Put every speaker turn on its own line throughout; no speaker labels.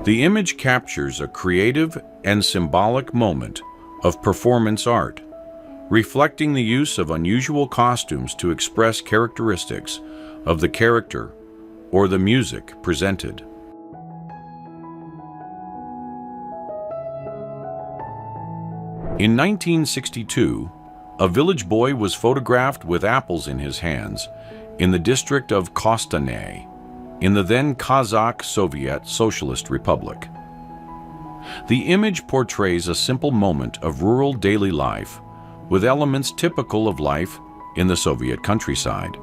The image captures a creative and symbolic moment of performance art, reflecting the use of unusual costumes to express characteristics of the character or the music presented. In 1962, a village boy was photographed with apples in his hands in the district of Kostanay, in the then Kazakh Soviet Socialist Republic. The image portrays a simple moment of rural daily life with elements typical of life in the Soviet countryside.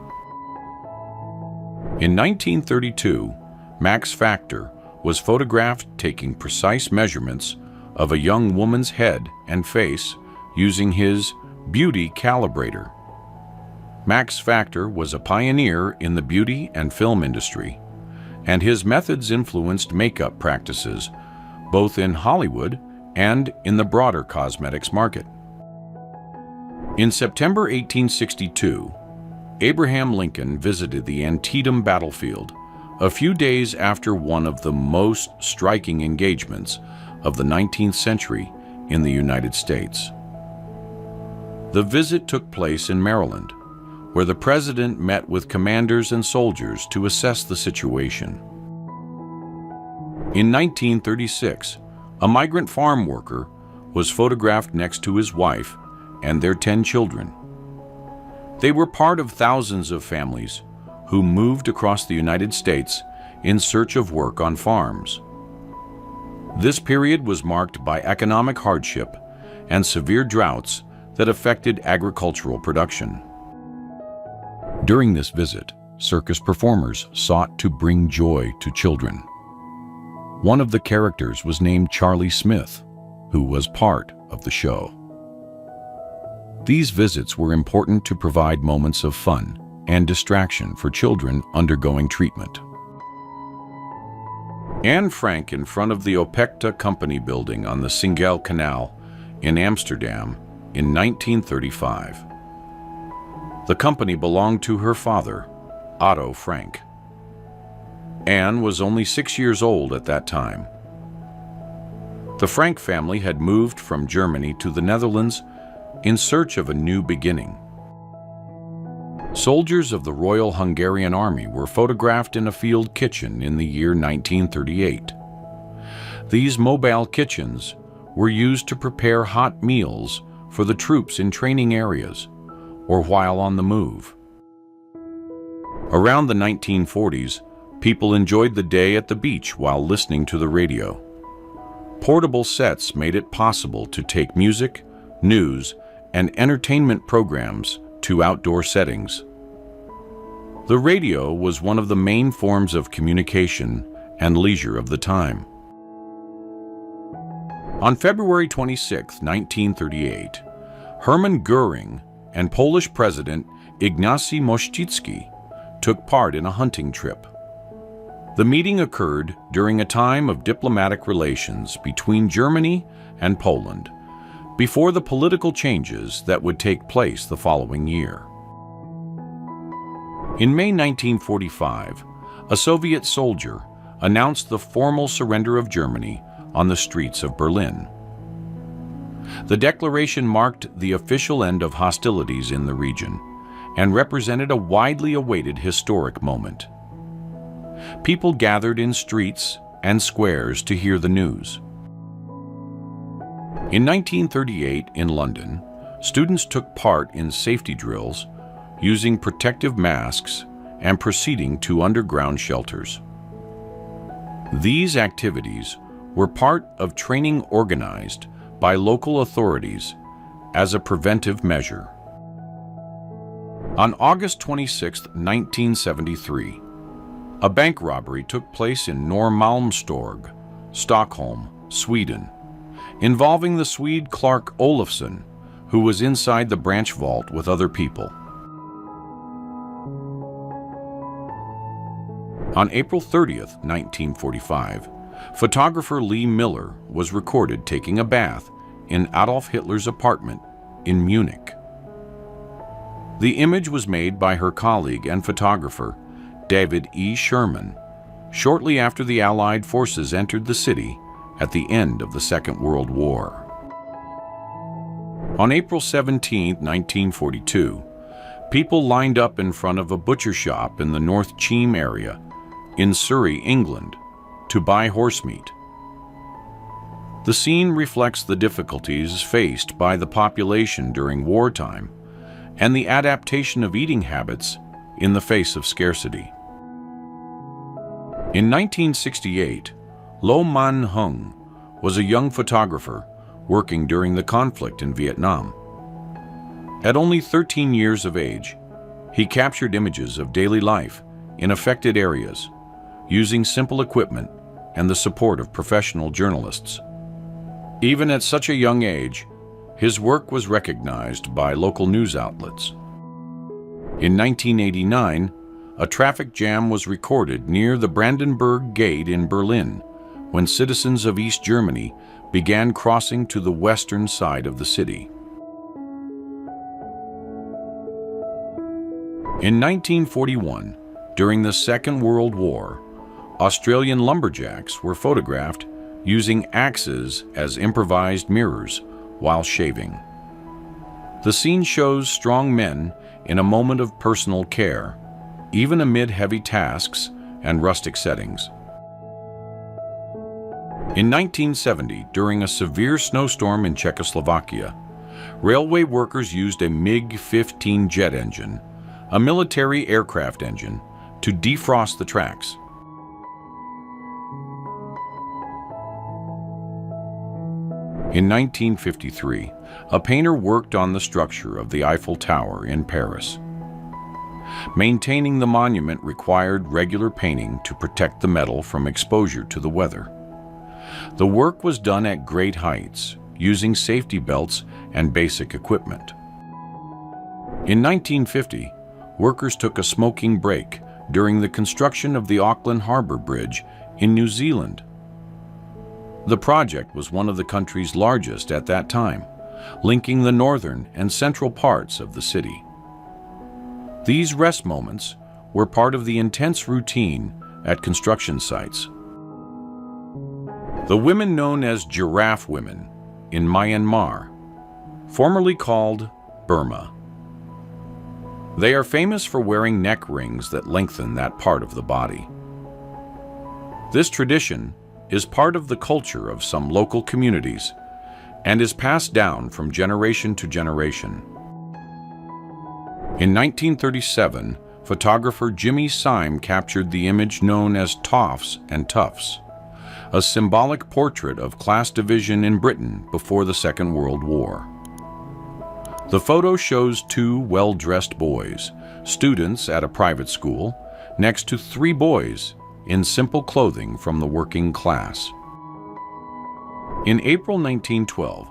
In 1932, Max Factor was photographed taking precise measurements of a young woman's head and face using his beauty calibrator. Max Factor was a pioneer in the beauty and film industry, and his methods influenced makeup practices both in Hollywood and in the broader cosmetics market. In September 1862, Abraham Lincoln visited the Antietam battlefield a few days after one of the most striking engagements of the 19th century in the United States. The visit took place in Maryland, where the president met with commanders and soldiers to assess the situation. In 1936, a migrant farm worker was photographed next to his wife and their 10 children. They were part of thousands of families who moved across the United States in search of work on farms. This period was marked by economic hardship and severe droughts that affected agricultural production. During this visit, circus performers sought to bring joy to children. One of the characters was named Charlie Smith, who was part of the show. These visits were important to provide moments of fun and distraction for children undergoing treatment. Anne Frank in front of the Opekta Company building on the Singel Canal in Amsterdam in 1935. The company belonged to her father, Otto Frank. Anne was only 6 years old at that time. The Frank family had moved from Germany to the Netherlands in search of a new beginning. Soldiers of the Royal Hungarian Army were photographed in a field kitchen in the year 1938. These mobile kitchens were used to prepare hot meals for the troops in training areas or while on the move. Around the 1940s, people enjoyed the day at the beach while listening to the radio. Portable sets made it possible to take music, news, and entertainment programs to outdoor settings. The radio was one of the main forms of communication and leisure of the time. On February 26, 1938, Hermann Göring and Polish President Ignacy Mościcki took part in a hunting trip. The meeting occurred during a time of diplomatic relations between Germany and Poland, before the political changes that would take place the following year. In May 1945, a Soviet soldier announced the formal surrender of Germany on the streets of Berlin. The declaration marked the official end of hostilities in the region and represented a widely awaited historic moment. People gathered in streets and squares to hear the news. In 1938 in London, students took part in safety drills using protective masks and proceeding to underground shelters. These activities were part of training organized by local authorities as a preventive measure. On August 26, 1973, a bank robbery took place in Norrmalmstorg, Stockholm, Sweden, involving the Swede Clark Olofsson, who was inside the branch vault with other people. On April 30, 1945, photographer Lee Miller was recorded taking a bath in Adolf Hitler's apartment in Munich. The image was made by her colleague and photographer, David E. Sherman, shortly after the Allied forces entered the city at the end of the Second World War. On April 17, 1942, people lined up in front of a butcher shop in the North Cheam area in Surrey, England, to buy horse meat. The scene reflects the difficulties faced by the population during wartime and the adaptation of eating habits in the face of scarcity. In 1968, Lo Man Hung was a young photographer working during the conflict in Vietnam. At only 13 years of age, he captured images of daily life in affected areas using simple equipment and the support of professional journalists. Even at such a young age, his work was recognized by local news outlets. In 1989, a traffic jam was recorded near the Brandenburg Gate in Berlin when citizens of East Germany began crossing to the western side of the city. In 1941, during the Second World War, Australian lumberjacks were photographed using axes as improvised mirrors while shaving. The scene shows strong men in a moment of personal care, even amid heavy tasks and rustic settings. In 1970, during a severe snowstorm in Czechoslovakia, railway workers used a MiG-15 jet engine, a military aircraft engine, to defrost the tracks. In 1953, a painter worked on the structure of the Eiffel Tower in Paris. Maintaining the monument required regular painting to protect the metal from exposure to the weather. The work was done at great heights, using safety belts and basic equipment. In 1950, workers took a smoking break during the construction of the Auckland Harbour Bridge in New Zealand. The project was one of the country's largest at that time, linking the northern and central parts of the city. These rest moments were part of the intense routine at construction sites. The women known as giraffe women in Myanmar, formerly called Burma. They are famous for wearing neck rings that lengthen that part of the body. This tradition is part of the culture of some local communities and is passed down from generation to generation. In 1937, photographer Jimmy Syme captured the image known as Toffs and Tufts, a symbolic portrait of class division in Britain before the Second World War. The photo shows two well-dressed boys, students at a private school, next to three boys in simple clothing from the working class. In April 1912,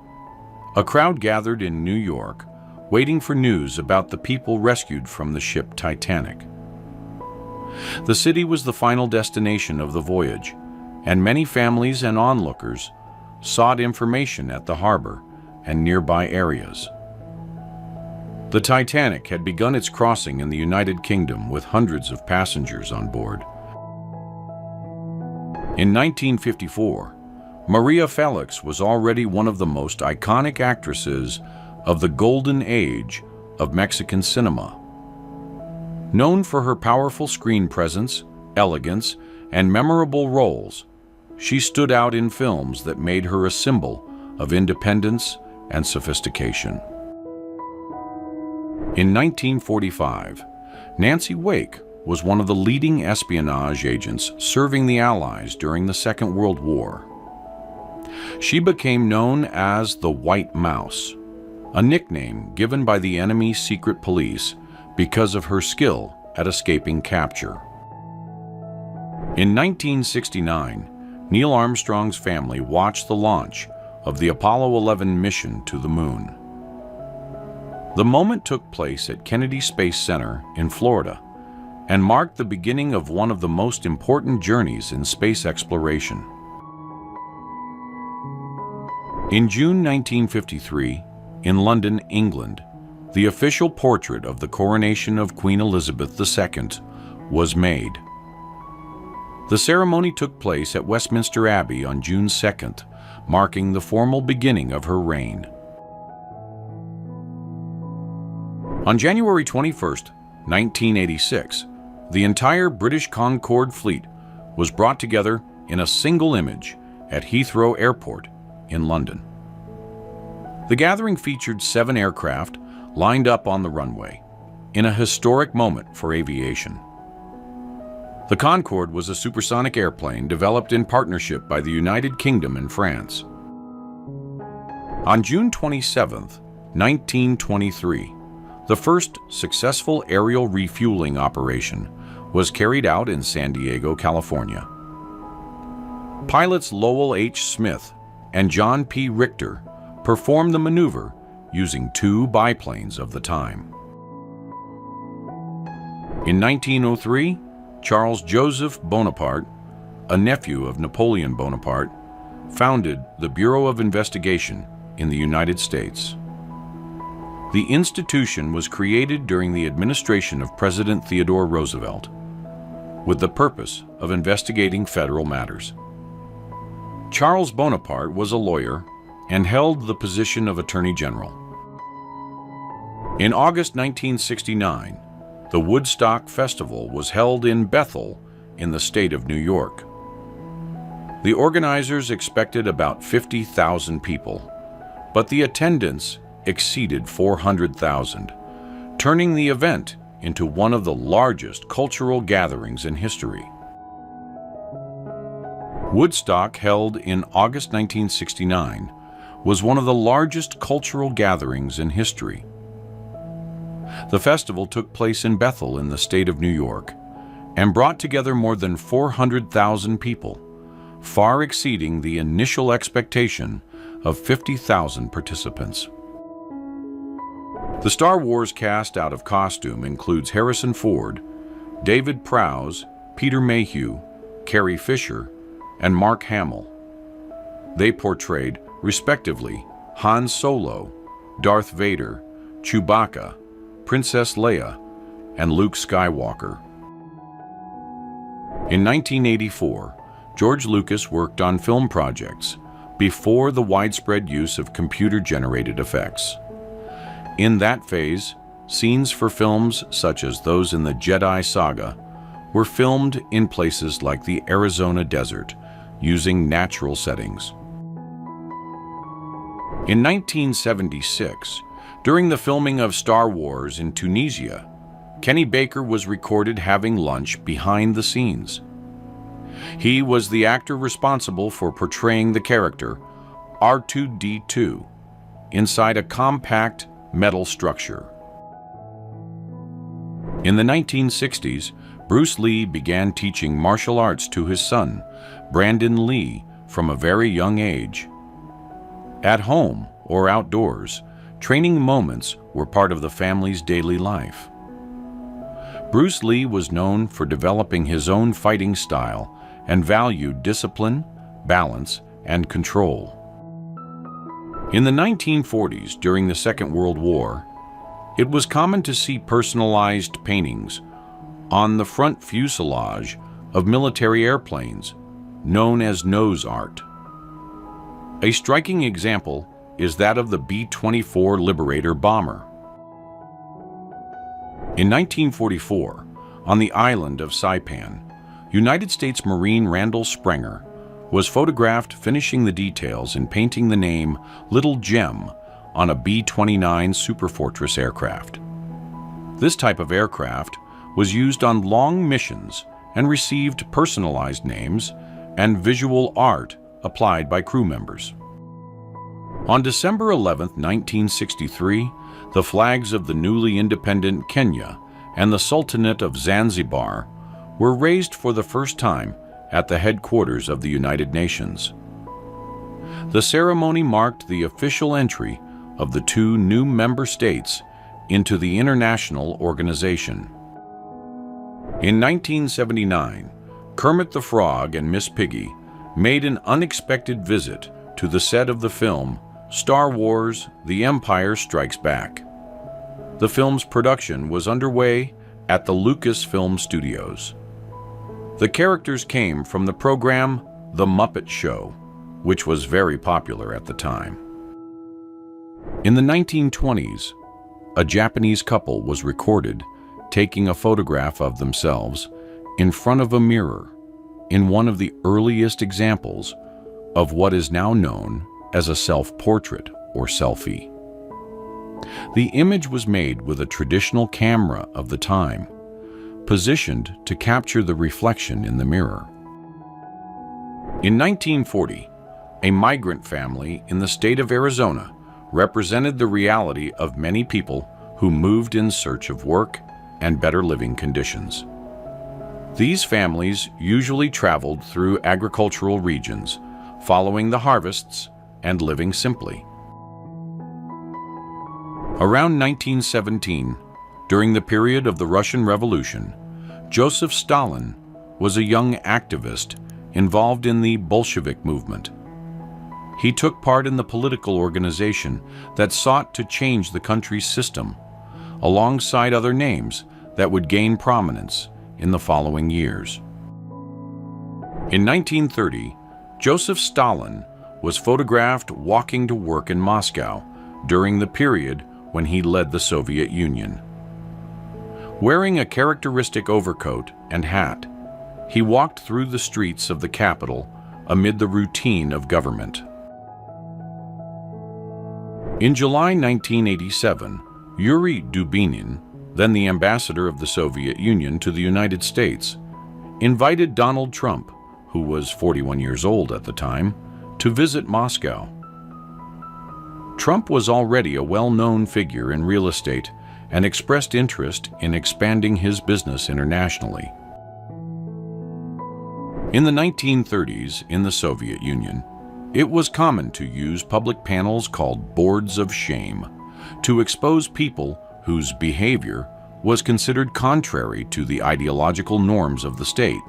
a crowd gathered in New York, waiting for news about the people rescued from the ship Titanic. The city was the final destination of the voyage, and many families and onlookers sought information at the harbor and nearby areas. The Titanic had begun its crossing in the United Kingdom with hundreds of passengers on board. In 1954, Maria Felix was already one of the most iconic actresses of the golden age of Mexican cinema. Known for her powerful screen presence, elegance, and memorable roles, she stood out in films that made her a symbol of independence and sophistication. In 1945, Nancy Wake was one of the leading espionage agents serving the Allies during the Second World War. She became known as the White Mouse, a nickname given by the enemy's secret police because of her skill at escaping capture. In 1969, Neil Armstrong's family watched the launch of the Apollo 11 mission to the moon. The moment took place at Kennedy Space Center in Florida and marked the beginning of one of the most important journeys in space exploration. In June 1953, in London, England, the official portrait of the coronation of Queen Elizabeth II was made. The ceremony took place at Westminster Abbey on June 2nd, marking the formal beginning of her reign. On January 21st, 1986, the entire British Concorde fleet was brought together in a single image at Heathrow Airport in London. The gathering featured 7 aircraft lined up on the runway, in a historic moment for aviation. The Concorde was a supersonic airplane developed in partnership by the United Kingdom and France. On June 27, 1923, the first successful aerial refueling operation was carried out in San Diego, California. Pilots Lowell H. Smith and John P. Richter performed the maneuver using 2 biplanes of the time. In 1903, Charles Joseph Bonaparte, a nephew of Napoleon Bonaparte, founded the Bureau of Investigation in the United States. The institution was created during the administration of President Theodore Roosevelt, with the purpose of investigating federal matters. Charles Bonaparte was a lawyer and held the position of Attorney General. In August 1969, the Woodstock Festival was held in Bethel in the state of New York. The organizers expected about 50,000 people, but the attendance exceeded 400,000, turning the event into one of the largest cultural gatherings in history. Woodstock, held in August 1969, was one of the largest cultural gatherings in history. The festival took place in Bethel in the state of New York and brought together more than 400,000 people, far exceeding the initial expectation of 50,000 participants. The Star Wars cast out of costume includes Harrison Ford, David Prowse, Peter Mayhew, Carrie Fisher, and Mark Hamill. They portrayed, respectively, Han Solo, Darth Vader, Chewbacca, Princess Leia, and Luke Skywalker. In 1984, George Lucas worked on film projects before the widespread use of computer-generated effects. In that phase, scenes for films such as those in the Jedi Saga were filmed in places like the Arizona desert, using natural settings. In 1976, during the filming of Star Wars in Tunisia, Kenny Baker was recorded having lunch behind the scenes. He was the actor responsible for portraying the character R2-D2 inside a compact metal structure. In the 1960s, Bruce Lee began teaching martial arts to his son, Brandon Lee, from a very young age. At home or outdoors, training moments were part of the family's daily life. Bruce Lee was known for developing his own fighting style and valued discipline, balance, and control. In the 1940s, during the Second World War, it was common to see personalized paintings on the front fuselage of military airplanes, known as nose art. A striking example is that of the B-24 Liberator bomber. In 1944, on the island of Saipan, United States Marine Randall Sprenger was photographed finishing the details and painting the name Little Gem on a B-29 Superfortress aircraft. This type of aircraft was used on long missions and received personalized names and visual art applied by crew members. On December 11, 1963, the flags of the newly independent Kenya and the Sultanate of Zanzibar were raised for the first time at the headquarters of the United Nations. The ceremony marked the official entry of the 2 new member states into the international organization. In 1979, Kermit the Frog and Miss Piggy made an unexpected visit to the set of the film Star Wars: The Empire Strikes Back. The film's production was underway at the Lucasfilm Studios. The characters came from the program The Muppet Show, which was very popular at the time. In the 1920s, a Japanese couple was recorded taking a photograph of themselves in front of a mirror in one of the earliest examples of what is now known as a self-portrait or selfie. The image was made with a traditional camera of the time, positioned to capture the reflection in the mirror. In 1940, a migrant family in the state of Arizona represented the reality of many people who moved in search of work and better living conditions. These families usually traveled through agricultural regions, following the harvests and living simply. Around 1917, during the period of the Russian Revolution, Joseph Stalin was a young activist involved in the Bolshevik movement. He took part in the political organization that sought to change the country's system, alongside other names that would gain prominence in the following years. In 1930, Joseph Stalin was photographed walking to work in Moscow during the period when he led the Soviet Union. Wearing a characteristic overcoat and hat, he walked through the streets of the capital amid the routine of government. In July 1987, Yuri Dubinin, then the ambassador of the Soviet Union to the United States, invited Donald Trump, who was 41 years old at the time, to visit Moscow. Trump was already a well-known figure in real estate and expressed interest in expanding his business internationally. In the 1930s, in the Soviet Union, it was common to use public panels called boards of shame to expose people whose behavior was considered contrary to the ideological norms of the state.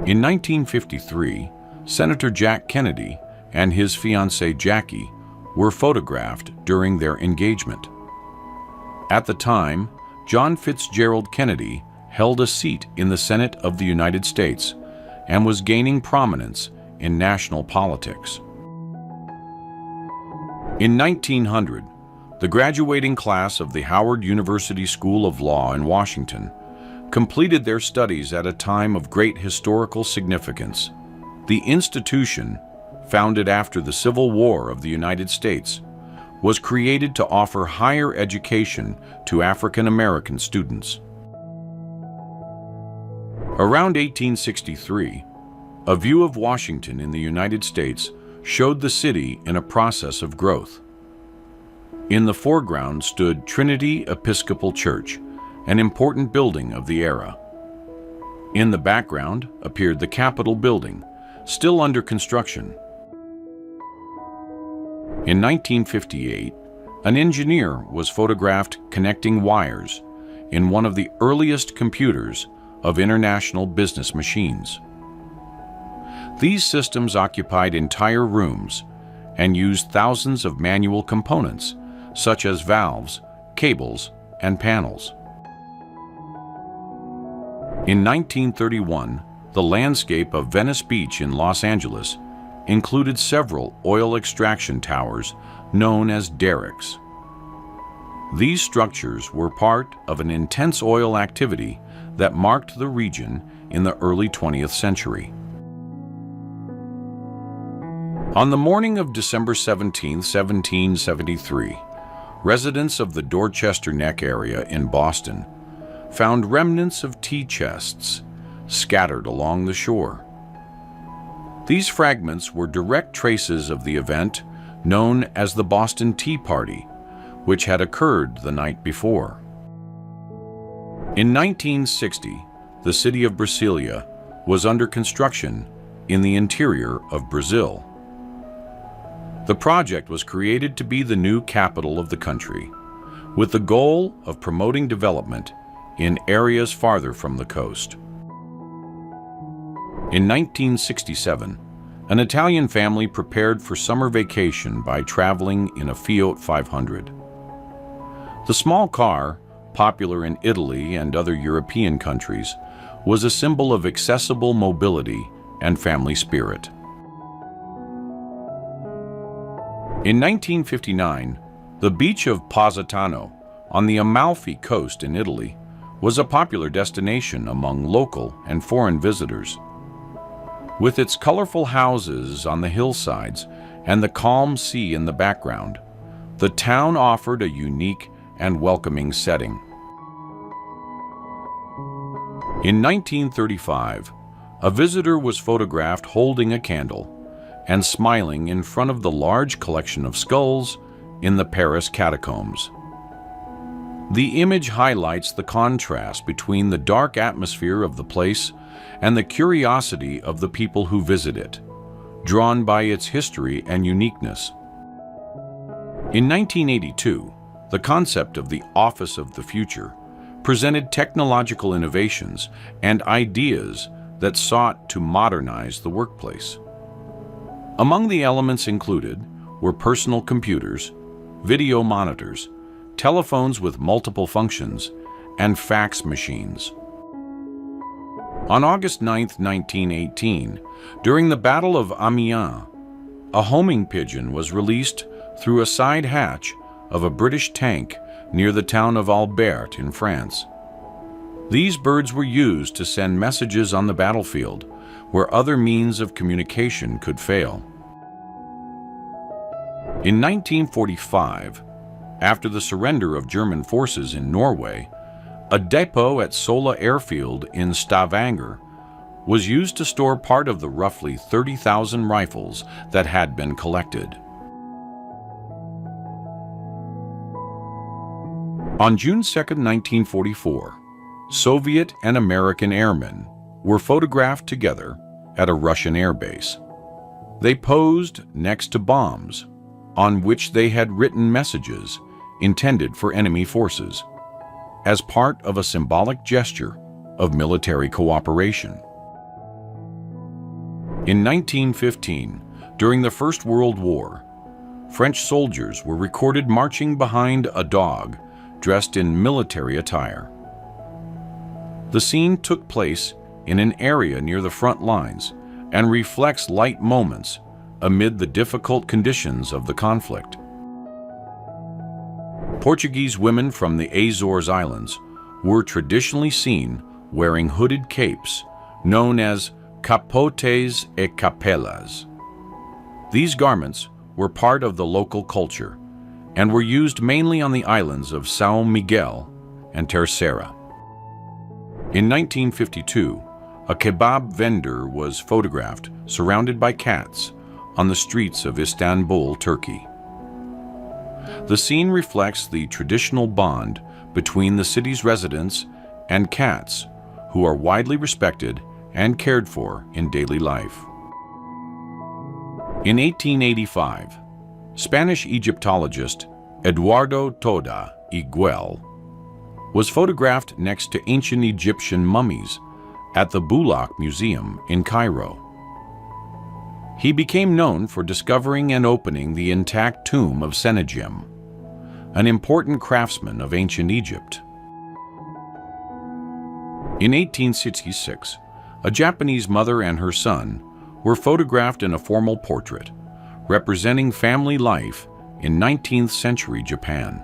In 1953, Senator Jack Kennedy and his fiancée Jackie were photographed during their engagement. At the time, John Fitzgerald Kennedy held a seat in the Senate of the United States and was gaining prominence in national politics. In 1900, the graduating class of the Howard University School of Law in Washington completed their studies at a time of great historical significance. The institution, founded after the Civil War of the United States, was created to offer higher education to African American students. Around 1863, a view of Washington in the United States showed the city in a process of growth. In the foreground stood Trinity Episcopal Church, an important building of the era. In the background appeared the Capitol building, still under construction. In 1958, an engineer was photographed connecting wires in one of the earliest computers of international business machines. These systems occupied entire rooms and used thousands of manual components, such as valves, cables, and panels. In 1931, the landscape of Venice Beach in Los Angeles included several oil extraction towers known as derricks. These structures were part of an intense oil activity that marked the region in the early 20th century. On the morning of December 17, 1773, residents of the Dorchester Neck area in Boston found remnants of tea chests scattered along the shore. These fragments were direct traces of the event known as the Boston Tea Party, which had occurred the night before. In 1960, the city of Brasilia was under construction in the interior of Brazil. The project was created to be the new capital of the country, with the goal of promoting development in areas farther from the coast. In 1967, an Italian family prepared for summer vacation by traveling in a Fiat 500. The small car popular in Italy and other European countries, was a symbol of accessible mobility and family spirit. In 1959, the beach of Positano on the Amalfi Coast in Italy was a popular destination among local and foreign visitors. With its colorful houses on the hillsides and the calm sea in the background, the town offered a unique and welcoming setting. In 1935, a visitor was photographed holding a candle and smiling in front of the large collection of skulls in the Paris catacombs. The image highlights the contrast between the dark atmosphere of the place and the curiosity of the people who visit it, drawn by its history and uniqueness. In 1982, the concept of the Office of the Future presented technological innovations and ideas that sought to modernize the workplace. Among the elements included were personal computers, video monitors, telephones with multiple functions, and fax machines. On August 9, 1918, during the Battle of Amiens, a homing pigeon was released through a side hatch of a British tank near the town of Albert in France. These birds were used to send messages on the battlefield where other means of communication could fail. In 1945, after the surrender of German forces in Norway, a depot at Sola Airfield in Stavanger was used to store part of the roughly 30,000 rifles that had been collected. On June 2, 1944, Soviet and American airmen were photographed together at a Russian airbase. They posed next to bombs on which they had written messages intended for enemy forces, as part of a symbolic gesture of military cooperation. In 1915, during the First World War, French soldiers were recorded marching behind a dog dressed in military attire. The scene took place in an area near the front lines and reflects light moments amid the difficult conditions of the conflict. Portuguese women from the Azores Islands were traditionally seen wearing hooded capes known as capotes e capelas. These garments were part of the local culture and were used mainly on the islands of São Miguel and Terceira. In 1952, a kebab vendor was photographed surrounded by cats on the streets of Istanbul, Turkey. The scene reflects the traditional bond between the city's residents and cats, who are widely respected and cared for in daily life. In 1885, Spanish Egyptologist Eduardo Toda y Güell was photographed next to ancient Egyptian mummies at the Bulaq Museum in Cairo. He became known for discovering and opening the intact tomb of Sennacherib, an important craftsman of ancient Egypt. In 1866, a Japanese mother and her son were photographed in a formal portrait representing family life in 19th century Japan.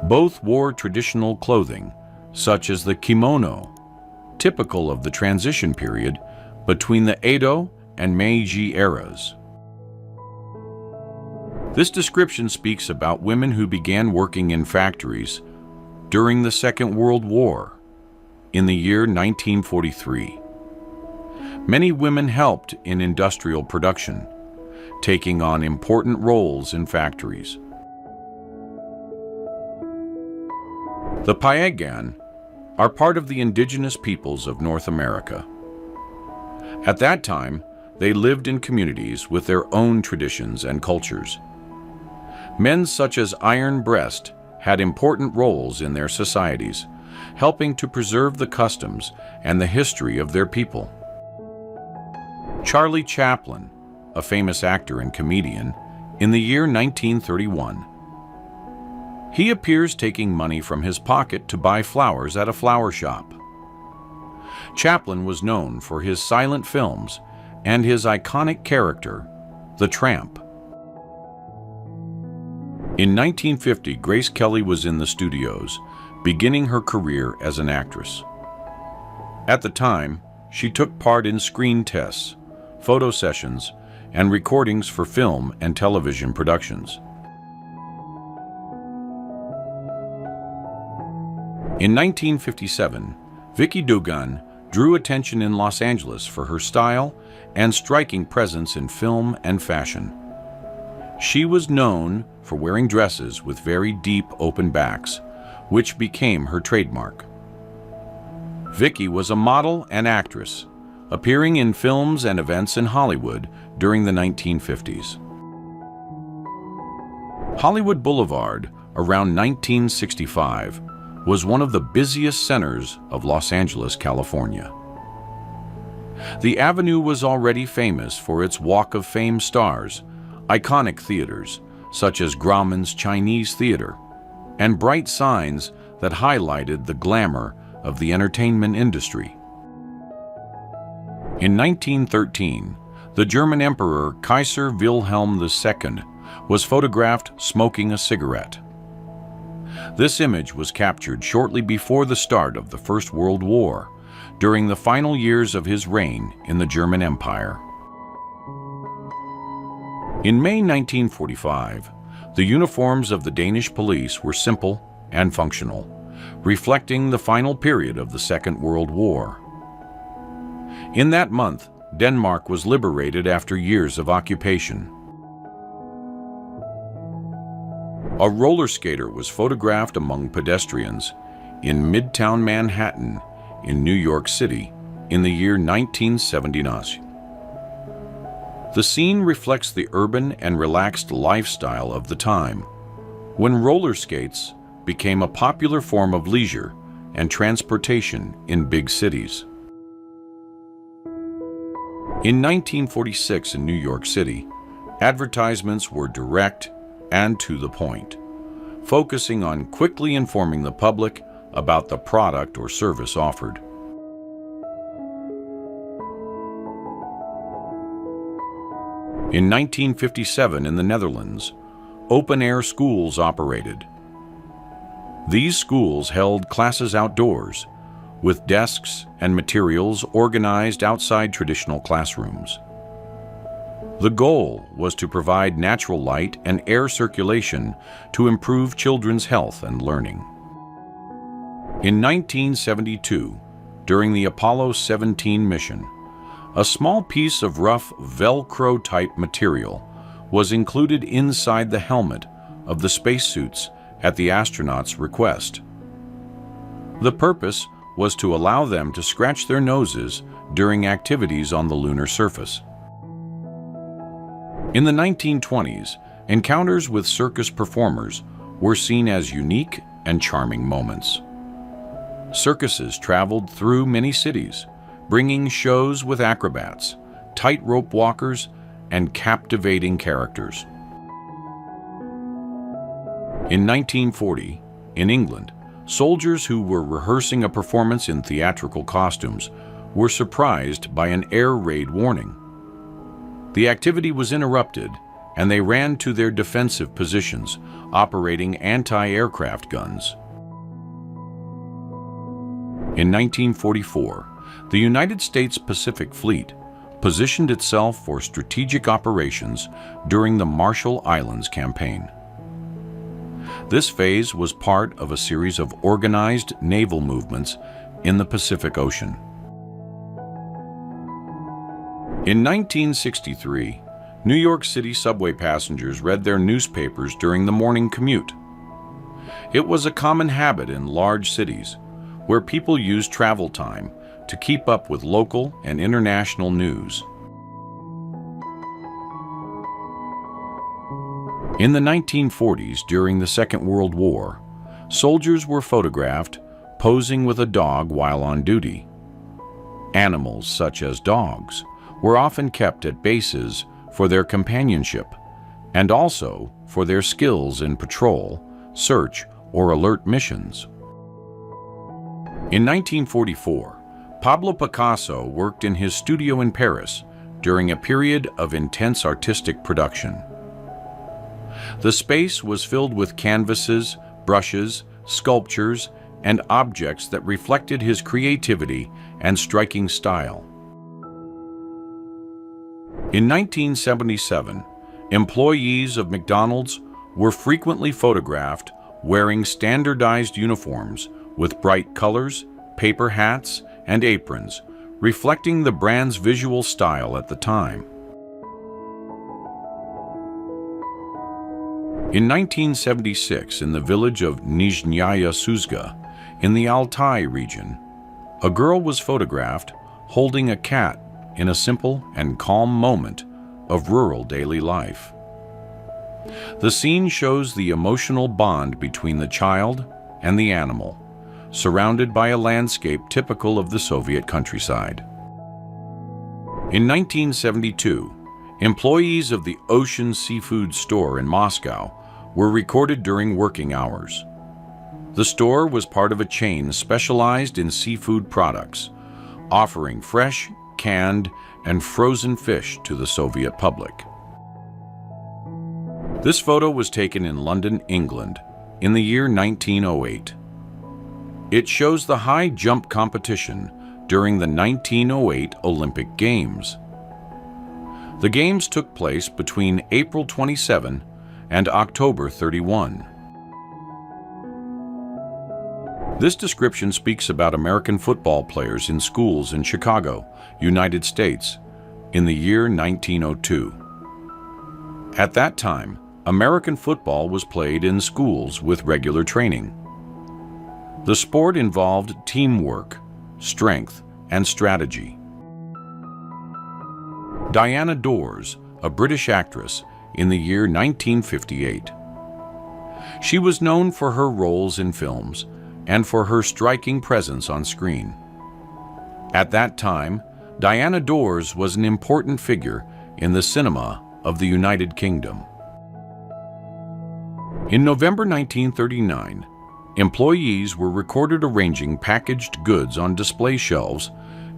Both wore traditional clothing, such as the kimono, typical of the transition period between the Edo and Meiji eras. This description speaks about women who began working in factories during the Second World War in the year 1943. Many women helped in industrial production, taking on important roles in factories. The Piegan are part of the indigenous peoples of North America. At that time, they lived in communities with their own traditions and cultures. Men such as Iron Breast had important roles in their societies, helping to preserve the customs and the history of their people. Charlie Chaplin, a famous actor and comedian, in the year 1931, He appears taking money from his pocket to buy flowers at a flower shop. Chaplin was known for his silent films and his iconic character, the Tramp. In 1950, Grace Kelly was in the studios, beginning her career as an actress. At the time, she took part in screen tests, photo sessions, and recordings for film and television productions. In 1957, Vicki Dugan drew attention in Los Angeles for her style and striking presence in film and fashion. She was known for wearing dresses with very deep open backs, which became her trademark. Vicki was a model and actress, appearing in films and events in Hollywood during the 1950s. Hollywood Boulevard, around 1965, was one of the busiest centers of Los Angeles, California. The avenue was already famous for its Walk of Fame stars, iconic theaters such as Grauman's Chinese Theater, and bright signs that highlighted the glamour of the entertainment industry. In 1913, the German Emperor Kaiser Wilhelm II was photographed smoking a cigarette. This image was captured shortly before the start of the First World War, during the final years of his reign in the German Empire. In May 1945, the uniforms of the Danish police were simple and functional, reflecting the final period of the Second World War. In that month, Denmark was liberated after years of occupation. A roller skater was photographed among pedestrians in Midtown Manhattan in New York City in the year 1979. The scene reflects the urban and relaxed lifestyle of the time, when roller skates became a popular form of leisure and transportation in big cities. In 1946 in New York City, advertisements were direct and to the point, focusing on quickly informing the public about the product or service offered. In 1957 in the Netherlands, open-air schools operated. These schools held classes outdoors, with desks and materials organized outside traditional classrooms. The goal was to provide natural light and air circulation to improve children's health and learning. In 1972, during the Apollo 17 mission, a small piece of rough Velcro-type material was included inside the helmet of the spacesuits at the astronauts' request. The purpose was to allow them to scratch their noses during activities on the lunar surface. In the 1920s, encounters with circus performers were seen as unique and charming moments. Circuses traveled through many cities, bringing shows with acrobats, tightrope walkers, and captivating characters. In 1940, in England, soldiers who were rehearsing a performance in theatrical costumes were surprised by an air raid warning. The activity was interrupted, and they ran to their defensive positions, operating anti-aircraft guns. In 1944, the United States Pacific Fleet positioned itself for strategic operations during the Marshall Islands Campaign. This phase was part of a series of organized naval movements in the Pacific Ocean. In 1963, New York City subway passengers read their newspapers during the morning commute. It was a common habit in large cities, where people used travel time to keep up with local and international news. In the 1940s, during the Second World War, soldiers were photographed posing with a dog while on duty. Animals, such as dogs, were often kept at bases for their companionship and also for their skills in patrol, search, or alert missions. In 1944, Pablo Picasso worked in his studio in Paris during a period of intense artistic production. The space was filled with canvases, brushes, sculptures, and objects that reflected his creativity and striking style. In 1977, employees of McDonald's were frequently photographed wearing standardized uniforms with bright colors, paper hats, and aprons, reflecting the brand's visual style at the time. In 1976, in the village of Nizhnaya Suzga, in the Altai region, a girl was photographed holding a cat in a simple and calm moment of rural daily life. The scene shows the emotional bond between the child and the animal, surrounded by a landscape typical of the Soviet countryside. In 1972, employees of the Ocean Seafood Store in Moscow were recorded during working hours. The store was part of a chain specialized in seafood products, offering fresh, canned, and frozen fish to the Soviet public. This photo was taken in London, England, in the year 1908. It shows the high jump competition during the 1908 Olympic Games. The Games took place between April 27 and October 31. This description speaks about American football players in schools in Chicago, United States, in the year 1902. At that time, American football was played in schools with regular training. The sport involved teamwork, strength, and strategy. Diana Dors, a British actress, in the year 1958. She was known for her roles in films and for her striking presence on screen. At that time, Diana Dors was an important figure in the cinema of the United Kingdom. In November 1939, employees were recorded arranging packaged goods on display shelves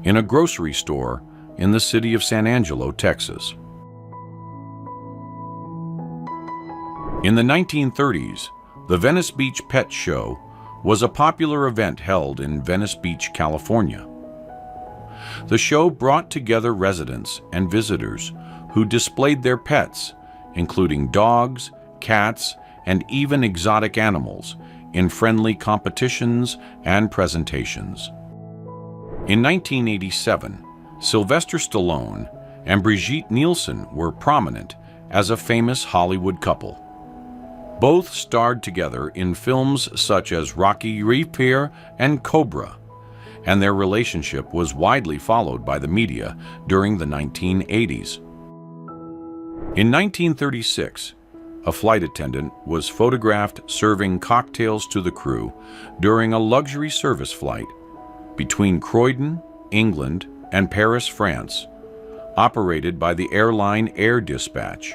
in a grocery store in the city of San Angelo, Texas. In the 1930s, the Venice Beach Pet Show was a popular event held in Venice Beach, California. The show brought together residents and visitors who displayed their pets, including dogs, cats, and even exotic animals, in friendly competitions and presentations. In 1987, Sylvester Stallone and Brigitte Nielsen were prominent as a famous Hollywood couple. Both starred together in films such as Rocky IV and Cobra, and their relationship was widely followed by the media during the 1980s. In 1936, a flight attendant was photographed serving cocktails to the crew during a luxury service flight between Croydon, England, and Paris, France, operated by the airline Air Dispatch.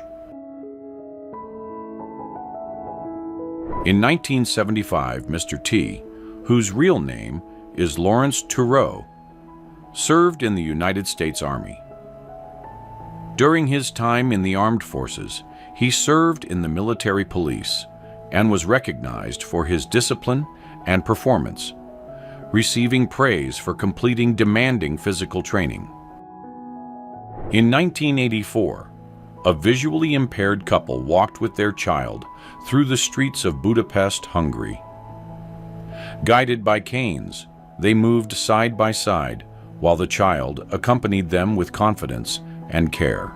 In 1975, Mr. T, whose real name is Lawrence Turreau, served in the United States Army. During his time in the armed forces, he served in the military police and was recognized for his discipline and performance, receiving praise for completing demanding physical training. In 1984, a visually impaired couple walked with their child through the streets of Budapest, Hungary. Guided by canes, they moved side by side while the child accompanied them with confidence and care.